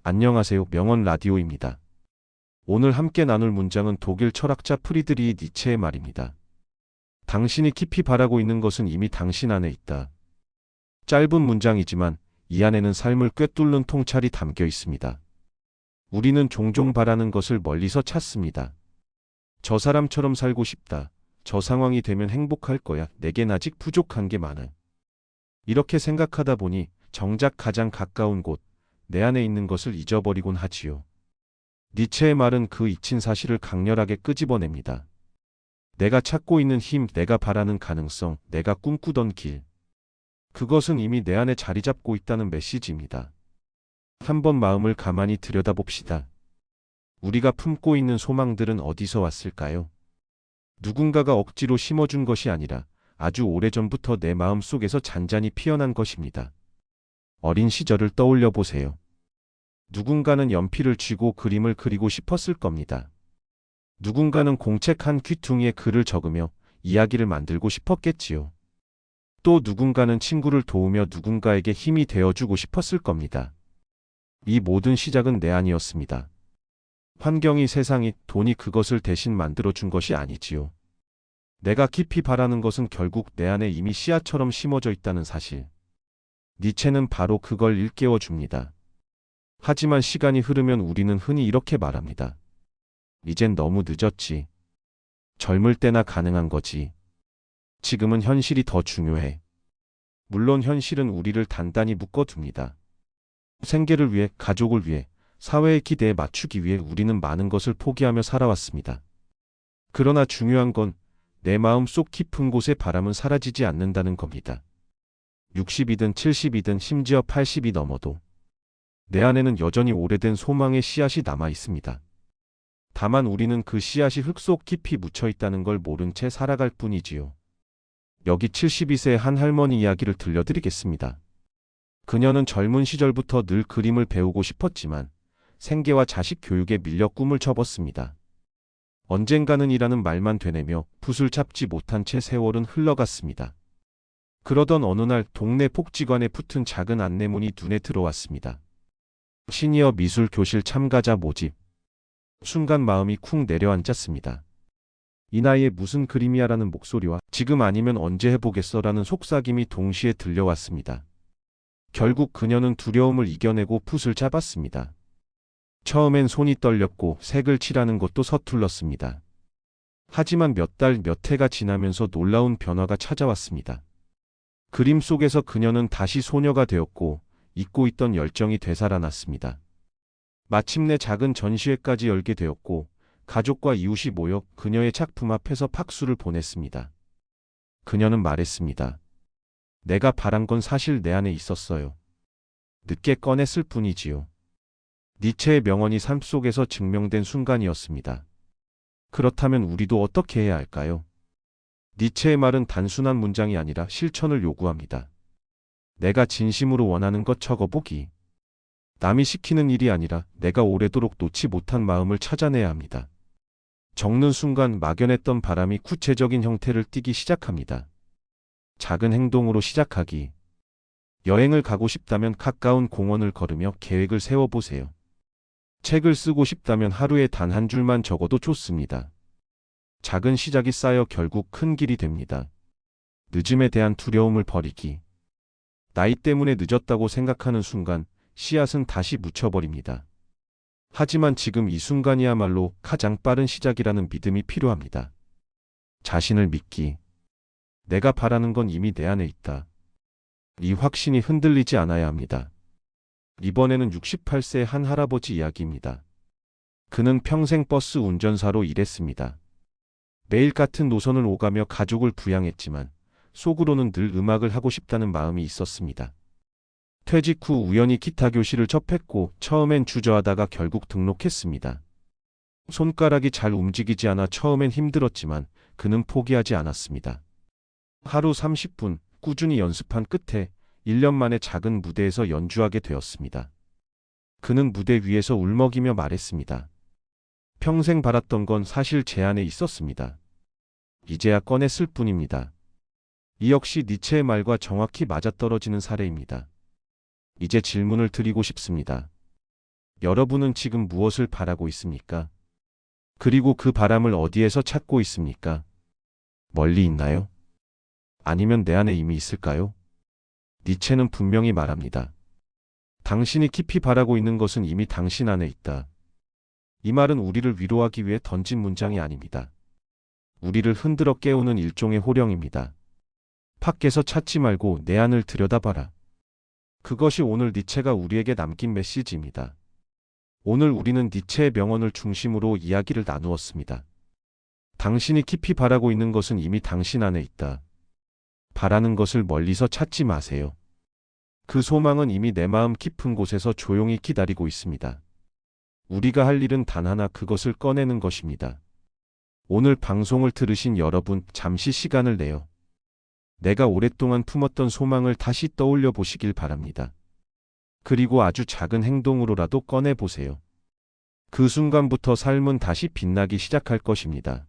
안녕하세요. 명언 라디오입니다. 오늘 함께 나눌 문장은 독일 철학자 프리드리히 니체의 말입니다. 당신이 깊이 바라고 있는 것은 이미 당신 안에 있다. 짧은 문장이지만 이 안에는 삶을 꿰뚫는 통찰이 담겨 있습니다. 우리는 종종 바라는 것을 멀리서 찾습니다. 저 사람처럼 살고 싶다. 저 상황이 되면 행복할 거야. 내겐 아직 부족한 게 많아. 이렇게 생각하다 보니 정작 가장 가까운 곳, 내 안에 있는 것을 잊어버리곤 하지요. 니체의 말은 그 잊힌 사실을 강렬하게 끄집어냅니다. 내가 찾고 있는 힘, 내가 바라는 가능성, 내가 꿈꾸던 길. 그것은 이미 내 안에 자리 잡고 있다는 메시지입니다. 한번 마음을 가만히 들여다봅시다. 우리가 품고 있는 소망들은 어디서 왔을까요? 누군가가 억지로 심어준 것이 아니라 아주 오래전부터 내 마음 속에서 잔잔히 피어난 것입니다. 어린 시절을 떠올려 보세요. 누군가는 연필을 쥐고 그림을 그리고 싶었을 겁니다. 누군가는 공책 한 귀퉁이에 글을 적으며 이야기를 만들고 싶었겠지요. 또 누군가는 친구를 도우며 누군가에게 힘이 되어주고 싶었을 겁니다. 이 모든 시작은 내 안이었습니다. 환경이, 세상이, 돈이 그것을 대신 만들어준 것이 아니지요. 내가 깊이 바라는 것은 결국 내 안에 이미 씨앗처럼 심어져 있다는 사실. 니체는 바로 그걸 일깨워 줍니다. 하지만 시간이 흐르면 우리는 흔히 이렇게 말합니다. 이젠 너무 늦었지. 젊을 때나 가능한 거지. 지금은 현실이 더 중요해. 물론 현실은 우리를 단단히 묶어둡니다. 생계를 위해, 가족을 위해, 사회의 기대에 맞추기 위해 우리는 많은 것을 포기하며 살아왔습니다. 그러나 중요한 건 내 마음 속 깊은 곳의 바람은 사라지지 않는다는 겁니다. 60이든 70이든 심지어 80이 넘어도 내 안에는 여전히 오래된 소망의 씨앗이 남아 있습니다. 다만 우리는 그 씨앗이 흙 속 깊이 묻혀 있다는 걸 모른 채 살아갈 뿐이지요. 여기 72세의 한 할머니 이야기를 들려드리겠습니다. 그녀는 젊은 시절부터 늘 그림을 배우고 싶었지만 생계와 자식 교육에 밀려 꿈을 접었습니다. 언젠가는 이라는 말만 되뇌며 붓을 잡지 못한 채 세월은 흘러갔습니다. 그러던 어느 날 동네 복지관에 붙은 작은 안내문이 눈에 들어왔습니다. 시니어 미술 교실 참가자 모집. 순간 마음이 쿵 내려앉았습니다. 이 나이에 무슨 그림이야라는 목소리와 지금 아니면 언제 해보겠어라는 속삭임이 동시에 들려왔습니다. 결국 그녀는 두려움을 이겨내고 붓을 잡았습니다. 처음엔 손이 떨렸고 색을 칠하는 것도 서툴렀습니다. 하지만 몇 달, 몇 해가 지나면서 놀라운 변화가 찾아왔습니다. 그림 속에서 그녀는 다시 소녀가 되었고 잊고 있던 열정이 되살아났습니다. 마침내 작은 전시회까지 열게 되었고 가족과 이웃이 모여 그녀의 작품 앞에서 박수를 보냈습니다. 그녀는 말했습니다. 내가 바란 건 사실 내 안에 있었어요. 늦게 꺼냈을 뿐이지요. 니체의 명언이 삶 속에서 증명된 순간이었습니다. 그렇다면 우리도 어떻게 해야 할까요? 니체의 말은 단순한 문장이 아니라 실천을 요구합니다. 내가 진심으로 원하는 것 적어보기. 남이 시키는 일이 아니라 내가 오래도록 놓지 못한 마음을 찾아내야 합니다. 적는 순간 막연했던 바람이 구체적인 형태를 띠기 시작합니다. 작은 행동으로 시작하기. 여행을 가고 싶다면 가까운 공원을 걸으며 계획을 세워보세요. 책을 쓰고 싶다면 하루에 단 한 줄만 적어도 좋습니다. 작은 시작이 쌓여 결국 큰 길이 됩니다. 늦음에 대한 두려움을 버리기. 나이 때문에 늦었다고 생각하는 순간 씨앗은 다시 묻혀버립니다. 하지만 지금 이 순간이야말로 가장 빠른 시작이라는 믿음이 필요합니다. 자신을 믿기. 내가 바라는 건 이미 내 안에 있다. 이 확신이 흔들리지 않아야 합니다. 이번에는 68세의 한 할아버지 이야기입니다. 그는 평생 버스 운전사로 일했습니다. 매일 같은 노선을 오가며 가족을 부양했지만 속으로는 늘 음악을 하고 싶다는 마음이 있었습니다. 퇴직 후 우연히 기타 교실을 접했고 처음엔 주저하다가 결국 등록했습니다. 손가락이 잘 움직이지 않아 처음엔 힘들었지만 그는 포기하지 않았습니다. 하루 30분 꾸준히 연습한 끝에 1년 만에 작은 무대에서 연주하게 되었습니다. 그는 무대 위에서 울먹이며 말했습니다. 평생 바랐던 건 사실 제 안에 있었습니다. 이제야 꺼냈을 뿐입니다. 이 역시 니체의 말과 정확히 맞아떨어지는 사례입니다. 이제 질문을 드리고 싶습니다. 여러분은 지금 무엇을 바라고 있습니까? 그리고 그 바람을 어디에서 찾고 있습니까? 멀리 있나요? 아니면 내 안에 이미 있을까요? 니체는 분명히 말합니다. 당신이 깊이 바라고 있는 것은 이미 당신 안에 있다. 이 말은 우리를 위로하기 위해 던진 문장이 아닙니다. 우리를 흔들어 깨우는 일종의 호령입니다. 밖에서 찾지 말고 내 안을 들여다봐라. 그것이 오늘 니체가 우리에게 남긴 메시지입니다. 오늘 우리는 니체의 명언을 중심으로 이야기를 나누었습니다. 당신이 깊이 바라고 있는 것은 이미 당신 안에 있다. 바라는 것을 멀리서 찾지 마세요. 그 소망은 이미 내 마음 깊은 곳에서 조용히 기다리고 있습니다. 우리가 할 일은 단 하나, 그것을 꺼내는 것입니다. 오늘 방송을 들으신 여러분, 잠시 시간을 내어 내가 오랫동안 품었던 소망을 다시 떠올려 보시길 바랍니다. 그리고 아주 작은 행동으로라도 꺼내 보세요. 그 순간부터 삶은 다시 빛나기 시작할 것입니다.